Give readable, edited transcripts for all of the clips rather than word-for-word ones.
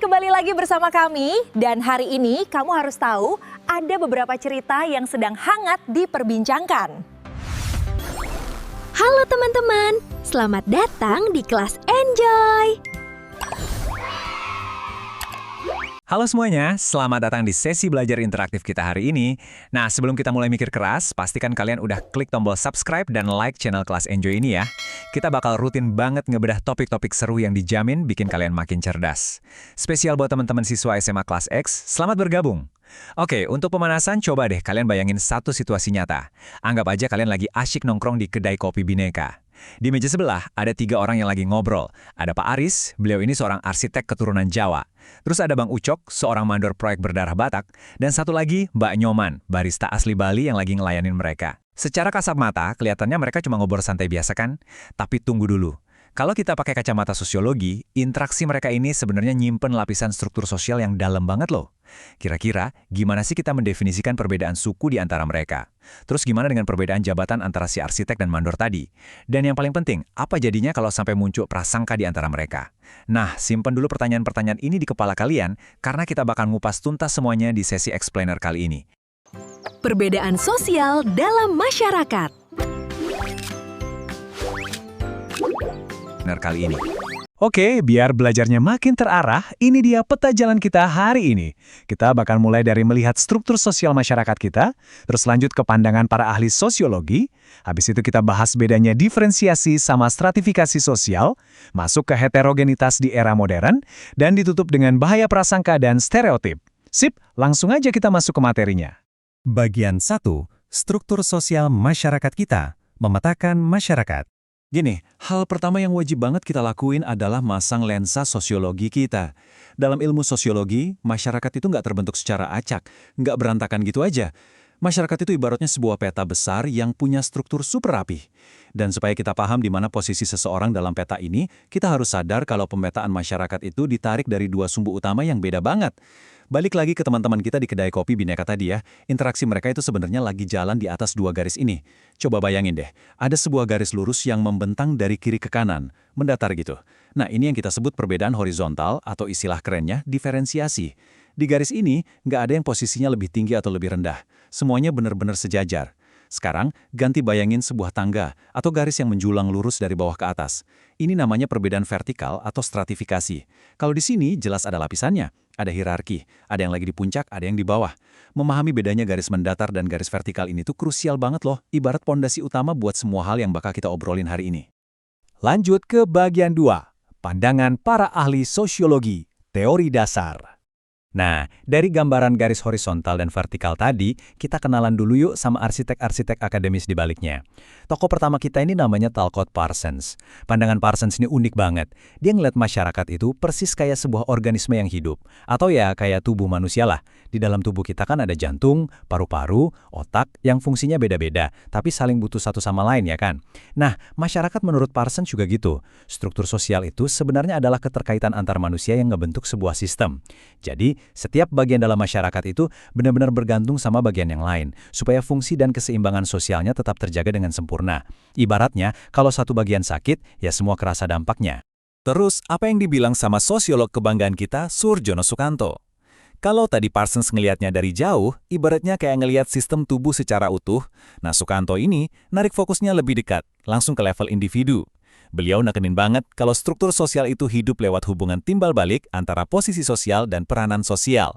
Kembali lagi bersama kami dan hari ini kamu harus tahu ada beberapa cerita yang sedang hangat diperbincangkan. Halo teman-teman, selamat datang di kelas Enjoy. Halo semuanya, selamat datang di sesi belajar interaktif kita hari ini. Nah, sebelum kita mulai mikir keras, pastikan kalian udah klik tombol subscribe dan like channel kelas Enjoy ini ya. Kita bakal rutin banget ngebedah topik-topik seru yang dijamin bikin kalian makin cerdas. Spesial buat teman-teman siswa SMA kelas X, selamat bergabung. Oke, untuk pemanasan coba deh kalian bayangin satu situasi nyata. Anggap aja kalian lagi asyik nongkrong di kedai kopi Bineka. Di meja sebelah ada 3 orang yang lagi ngobrol. Ada Pak Aris, beliau ini seorang arsitek keturunan Jawa. Terus ada Bang Ucok, seorang mandor proyek berdarah Batak. Dan satu lagi Mbak Nyoman, barista asli Bali yang lagi ngelayanin mereka. Secara kasat mata, kelihatannya mereka cuma ngobrol santai biasa kan? Tapi tunggu dulu. Kalau kita pakai kacamata sosiologi, interaksi mereka ini sebenarnya nyimpen lapisan struktur sosial yang dalam banget loh. Kira-kira, gimana sih kita mendefinisikan perbedaan suku di antara mereka? Terus gimana dengan perbedaan jabatan antara si arsitek dan mandor tadi? Dan yang paling penting, apa jadinya kalau sampai muncul prasangka di antara mereka? Nah, simpen dulu pertanyaan-pertanyaan ini di kepala kalian, karena kita bakal ngupas tuntas semuanya di sesi explainer kali ini. Perbedaan sosial dalam masyarakat. Kali ini. Oke, biar belajarnya makin terarah, ini dia peta jalan kita hari ini. Kita bakal mulai dari melihat struktur sosial masyarakat kita, terus lanjut ke pandangan para ahli sosiologi, habis itu kita bahas bedanya diferensiasi sama stratifikasi sosial, masuk ke heterogenitas di era modern, dan ditutup dengan bahaya prasangka dan stereotip. Sip, langsung aja kita masuk ke materinya. Bagian 1. Struktur sosial masyarakat kita. Memetakan masyarakat. Gini, hal pertama yang wajib banget kita lakuin adalah masang lensa sosiologi kita. Dalam ilmu sosiologi, masyarakat itu nggak terbentuk secara acak, nggak berantakan gitu aja. Masyarakat itu ibaratnya sebuah peta besar yang punya struktur super rapi. Dan supaya kita paham di mana posisi seseorang dalam peta ini, kita harus sadar kalau pemetaan masyarakat itu ditarik dari 2 sumbu utama yang beda banget. Balik lagi ke teman-teman kita di kedai kopi Bineka tadi ya, interaksi mereka itu sebenarnya lagi jalan di atas 2 garis ini. Coba bayangin deh, ada sebuah garis lurus yang membentang dari kiri ke kanan, mendatar gitu. Nah, ini yang kita sebut perbedaan horizontal atau istilah kerennya diferensiasi. Di garis ini, nggak ada yang posisinya lebih tinggi atau lebih rendah. Semuanya benar-benar sejajar. Sekarang, ganti bayangin sebuah tangga atau garis yang menjulang lurus dari bawah ke atas. Ini namanya perbedaan vertikal atau stratifikasi. Kalau di sini jelas ada lapisannya, ada hierarki, ada yang lagi di puncak, ada yang di bawah. Memahami bedanya garis mendatar dan garis vertikal ini tuh krusial banget loh, ibarat pondasi utama buat semua hal yang bakal kita obrolin hari ini. Lanjut ke bagian 2. Pandangan para ahli sosiologi. Teori dasar. Nah, dari gambaran garis horizontal dan vertikal tadi, kita kenalan dulu yuk sama arsitek-arsitek akademis di baliknya. Tokoh pertama kita ini namanya Talcott Parsons. Pandangan Parsons ini unik banget. Dia ngeliat masyarakat itu persis kayak sebuah organisme yang hidup. Atau ya kayak tubuh manusia lah. Di dalam tubuh kita kan ada jantung, paru-paru, otak yang fungsinya beda-beda, tapi saling butuh satu sama lain ya kan? Nah, masyarakat menurut Parsons juga gitu. Struktur sosial itu sebenarnya adalah keterkaitan antar manusia yang ngebentuk sebuah sistem. Jadi, setiap bagian dalam masyarakat itu benar-benar bergantung sama bagian yang lain, supaya fungsi dan keseimbangan sosialnya tetap terjaga dengan sempurna. Ibaratnya, kalau satu bagian sakit, ya semua kerasa dampaknya. Terus, apa yang dibilang sama sosiolog kebanggaan kita, Surjono Sukanto? Kalau tadi Parsons ngelihatnya dari jauh, ibaratnya kayak ngelihat sistem tubuh secara utuh, nah Sukanto ini narik fokusnya lebih dekat, langsung ke level individu. Beliau nekenin banget kalau struktur sosial itu hidup lewat hubungan timbal balik antara posisi sosial dan peranan sosial.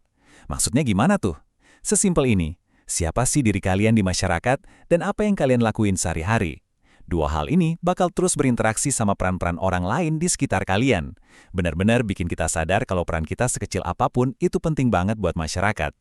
Maksudnya gimana tuh? Sesimpel ini, siapa sih diri kalian di masyarakat dan apa yang kalian lakuin sehari-hari? 2 hal ini bakal terus berinteraksi sama peran-peran orang lain di sekitar kalian. Benar-benar bikin kita sadar kalau peran kita sekecil apapun itu penting banget buat masyarakat.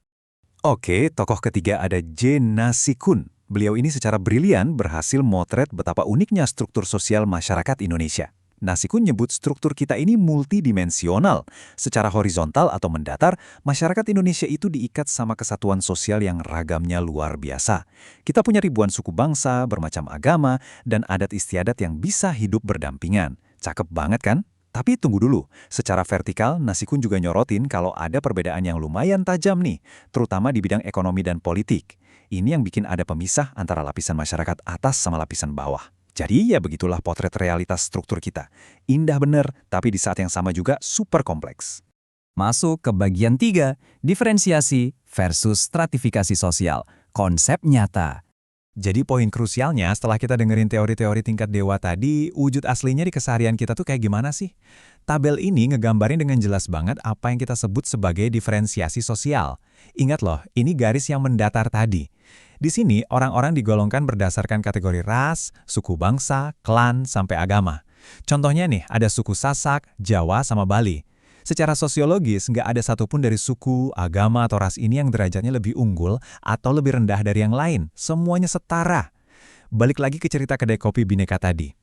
Oke, tokoh ketiga ada J. Nasikun. Beliau ini secara brilian berhasil motret betapa uniknya struktur sosial masyarakat Indonesia. Nasikun nyebut struktur kita ini multidimensional. Secara horizontal atau mendatar, masyarakat Indonesia itu diikat sama kesatuan sosial yang ragamnya luar biasa. Kita punya ribuan suku bangsa, bermacam agama, dan adat istiadat yang bisa hidup berdampingan. Cakep banget kan? Tapi tunggu dulu, secara vertikal Nasikun juga nyorotin kalau ada perbedaan yang lumayan tajam nih, terutama di bidang ekonomi dan politik. Ini yang bikin ada pemisah antara lapisan masyarakat atas sama lapisan bawah. Jadi ya begitulah potret realitas struktur kita. Indah bener, tapi di saat yang sama juga super kompleks. Masuk ke bagian 3, diferensiasi versus stratifikasi sosial. Konsep nyata. Jadi poin krusialnya setelah kita dengerin teori-teori tingkat dewa tadi, wujud aslinya di keseharian kita tuh kayak gimana sih? Tabel ini ngegambarin dengan jelas banget apa yang kita sebut sebagai diferensiasi sosial. Ingat loh, ini garis yang mendatar tadi. Di sini orang-orang digolongkan berdasarkan kategori ras, suku bangsa, klan, sampai agama. Contohnya nih, ada suku Sasak, Jawa, sama Bali. Secara sosiologis, nggak ada satupun dari suku, agama, atau ras ini yang derajatnya lebih unggul atau lebih rendah dari yang lain. Semuanya setara. Balik lagi ke cerita kedai kopi Bhinneka tadi.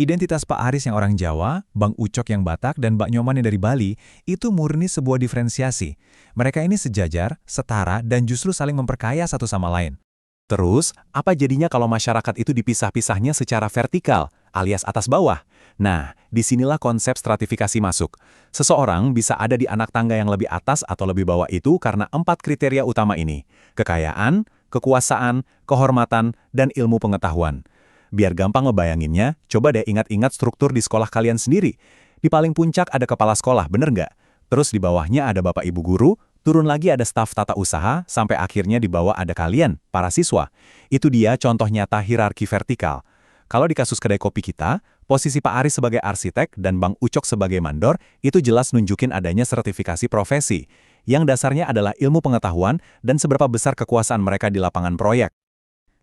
Identitas Pak Aris yang orang Jawa, Bang Ucok yang Batak, dan Mbak Nyoman yang dari Bali, itu murni sebuah diferensiasi. Mereka ini sejajar, setara, dan justru saling memperkaya satu sama lain. Terus, apa jadinya kalau masyarakat itu dipisah-pisahnya secara vertikal, alias atas bawah? Nah, disinilah konsep stratifikasi masuk. Seseorang bisa ada di anak tangga yang lebih atas atau lebih bawah itu karena 4 kriteria utama ini. Kekayaan, kekuasaan, kehormatan, dan ilmu pengetahuan. Biar gampang ngebayanginnya, coba deh ingat-ingat struktur di sekolah kalian sendiri. Di paling puncak ada kepala sekolah, bener nggak? Terus di bawahnya ada bapak ibu guru, turun lagi ada staf tata usaha, sampai akhirnya di bawah ada kalian, para siswa. Itu dia contoh nyata hierarki vertikal. Kalau di kasus kedai kopi kita, posisi Pak Aris sebagai arsitek dan Bang Ucok sebagai mandor, itu jelas nunjukin adanya sertifikasi profesi, yang dasarnya adalah ilmu pengetahuan dan seberapa besar kekuasaan mereka di lapangan proyek.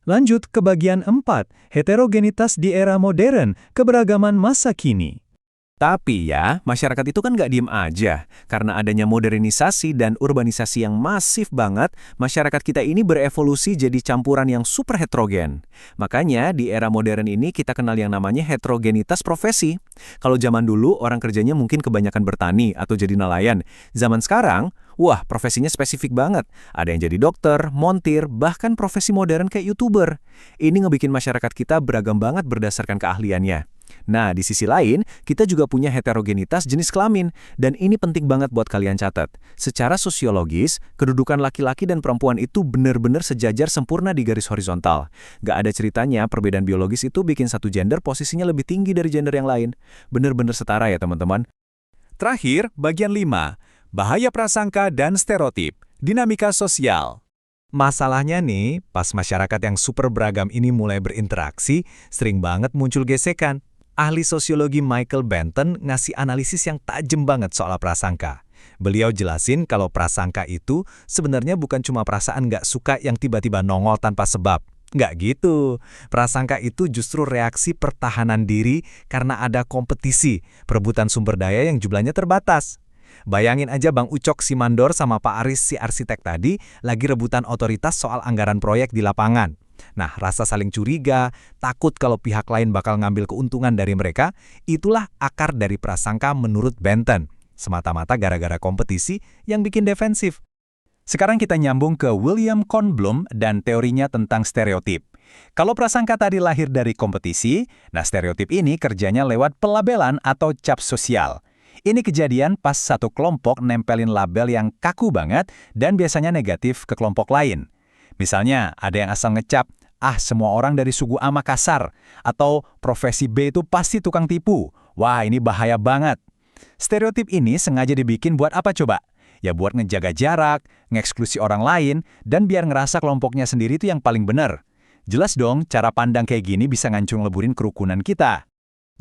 Lanjut ke bagian 4, heterogenitas di era modern, keberagaman masa kini. Tapi ya, masyarakat itu kan nggak diem aja. Karena adanya modernisasi dan urbanisasi yang masif banget, masyarakat kita ini berevolusi jadi campuran yang super heterogen. Makanya di era modern ini kita kenal yang namanya heterogenitas profesi. Kalau zaman dulu orang kerjanya mungkin kebanyakan bertani atau jadi nelayan. Zaman sekarang, wah profesinya spesifik banget. Ada yang jadi dokter, montir, bahkan profesi modern kayak YouTuber. Ini ngebikin masyarakat kita beragam banget berdasarkan keahliannya. Nah, di sisi lain, kita juga punya heterogenitas jenis kelamin, dan ini penting banget buat kalian catat. Secara sosiologis, kedudukan laki-laki dan perempuan itu benar-benar sejajar sempurna di garis horizontal. Gak ada ceritanya perbedaan biologis itu bikin satu gender posisinya lebih tinggi dari gender yang lain. Benar-benar setara ya teman-teman. Terakhir, bagian 5, bahaya prasangka dan stereotip, dinamika sosial. Masalahnya nih, pas masyarakat yang super beragam ini mulai berinteraksi, sering banget muncul gesekan. Ahli sosiologi Michael Benton ngasih analisis yang tajam banget soal prasangka. Beliau jelasin kalau prasangka itu sebenarnya bukan cuma perasaan nggak suka yang tiba-tiba nongol tanpa sebab. Nggak gitu. Prasangka itu justru reaksi pertahanan diri karena ada kompetisi, perebutan sumber daya yang jumlahnya terbatas. Bayangin aja Bang Ucok si mandor sama Pak Aris si arsitek tadi lagi rebutan otoritas soal anggaran proyek di lapangan. Nah, rasa saling curiga, takut kalau pihak lain bakal ngambil keuntungan dari mereka, itulah akar dari prasangka menurut Benton. Semata-mata gara-gara kompetisi yang bikin defensif. Sekarang kita nyambung ke William Kornblum dan teorinya tentang stereotip. Kalau prasangka tadi lahir dari kompetisi, nah stereotip ini kerjanya lewat pelabelan atau cap sosial. Ini kejadian pas satu kelompok nempelin label yang kaku banget dan biasanya negatif ke kelompok lain. Misalnya, ada yang asal ngecap, semua orang dari suku A Makassar, atau profesi B itu pasti tukang tipu. Wah, ini bahaya banget. Stereotip ini sengaja dibikin buat apa coba? Ya buat ngejaga jarak, ngeksklusi orang lain, dan biar ngerasa kelompoknya sendiri itu yang paling benar. Jelas dong, cara pandang kayak gini bisa ngancung leburin kerukunan kita.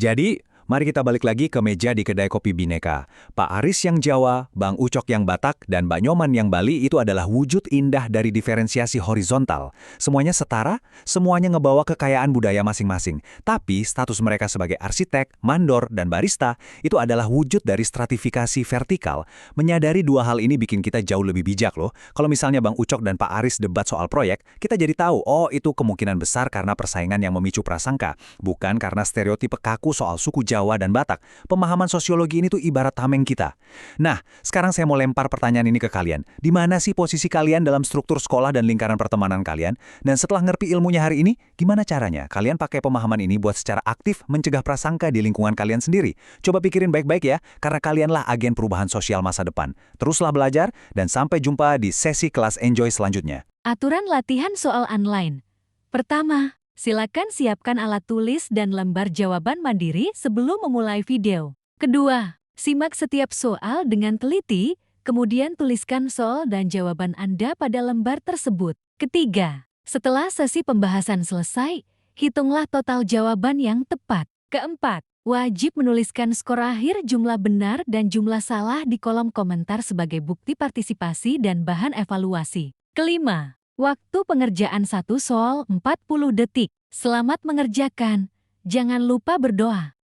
Jadi, mari kita balik lagi ke meja di kedai kopi Bhinneka. Pak Aris yang Jawa, Bang Ucok yang Batak, dan Mbak Nyoman yang Bali itu adalah wujud indah dari diferensiasi horizontal. Semuanya setara, semuanya ngebawa kekayaan budaya masing-masing. Tapi status mereka sebagai arsitek, mandor, dan barista itu adalah wujud dari stratifikasi vertikal. Menyadari dua hal ini bikin kita jauh lebih bijak loh. Kalau misalnya Bang Ucok dan Pak Aris debat soal proyek, kita jadi tahu, itu kemungkinan besar karena persaingan yang memicu prasangka, bukan karena stereotip kaku soal suku Jawa dan Batak. Pemahaman sosiologi ini tuh ibarat tameng kita. Nah, sekarang saya mau lempar pertanyaan ini ke kalian. Di mana sih posisi kalian dalam struktur sekolah dan lingkaran pertemanan kalian? Dan setelah ngerti ilmunya hari ini, gimana caranya kalian pakai pemahaman ini buat secara aktif mencegah prasangka di lingkungan kalian sendiri? Coba pikirin baik-baik ya, karena kalianlah agen perubahan sosial masa depan. Teruslah belajar, dan sampai jumpa di sesi kelas Enjoy selanjutnya. Aturan latihan soal online. Pertama, silakan siapkan alat tulis dan lembar jawaban mandiri sebelum memulai video. Kedua, Simak setiap soal dengan teliti, kemudian tuliskan soal dan jawaban Anda pada lembar tersebut. Ketiga, setelah sesi pembahasan selesai, hitunglah total jawaban yang tepat. Keempat, wajib menuliskan skor akhir jumlah benar dan jumlah salah di kolom komentar sebagai bukti partisipasi dan bahan evaluasi. Kelima, waktu pengerjaan satu soal 40 detik. Selamat mengerjakan. Jangan lupa berdoa.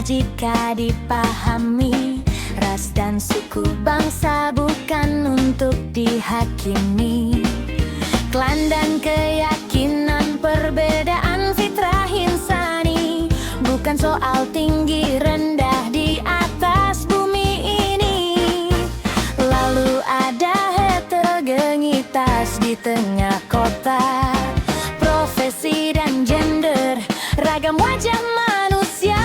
jika dipahami. Ras dan suku bangsa bukan untuk dihakimi. Klan dan keyakinan, perbedaan fitrah insani, bukan soal tinggi rendah di atas bumi ini. Lalu ada heterogenitas di tengah kota, profesi dan gender, ragam wajah manusia.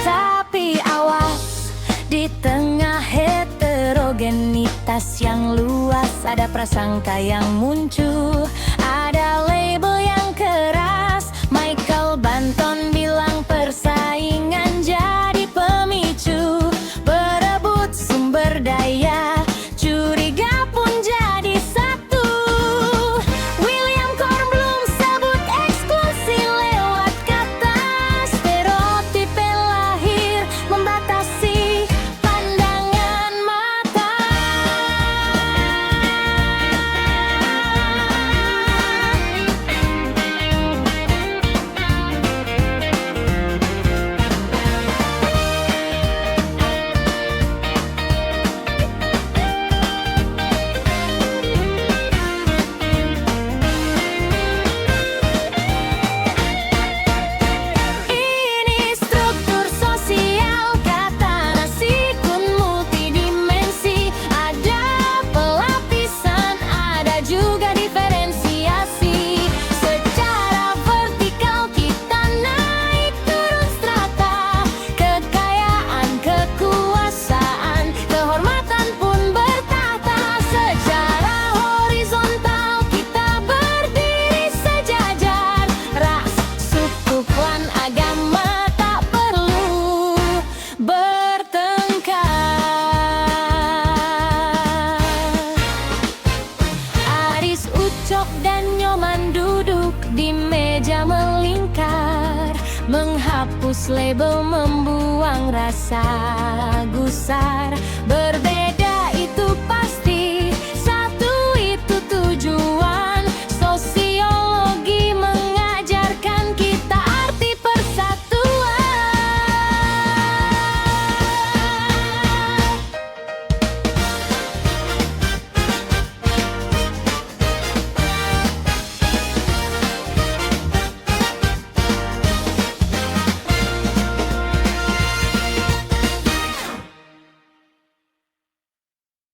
Tapi awas, di tengah heterogenitas yang luas ada prasangka yang muncul, ada label yang keras. Michael Banton bilang persaingan jadi pemicu, berebut sumber daya, curiga pun jadi satu. William Kornblum sebut eksklusi lewat kata, stereotipe lahir membatasi pandangan mata. Ini struktur sosial, kata nasi kun multidimensi. Ada pelapisan, ada juga diferensiasi. Secara vertikal kita naik turun strata, kekayaan, kekuasaan, kehormatan pun bertahta. Secara horizontal kita berdiri sejajar, ras, suku, klan, agama tak perlu bertengkar. Aris, Ucok, dan Nyoman duduk di meja melingkar, menghapus label, membuang rasa gusar. Berbeda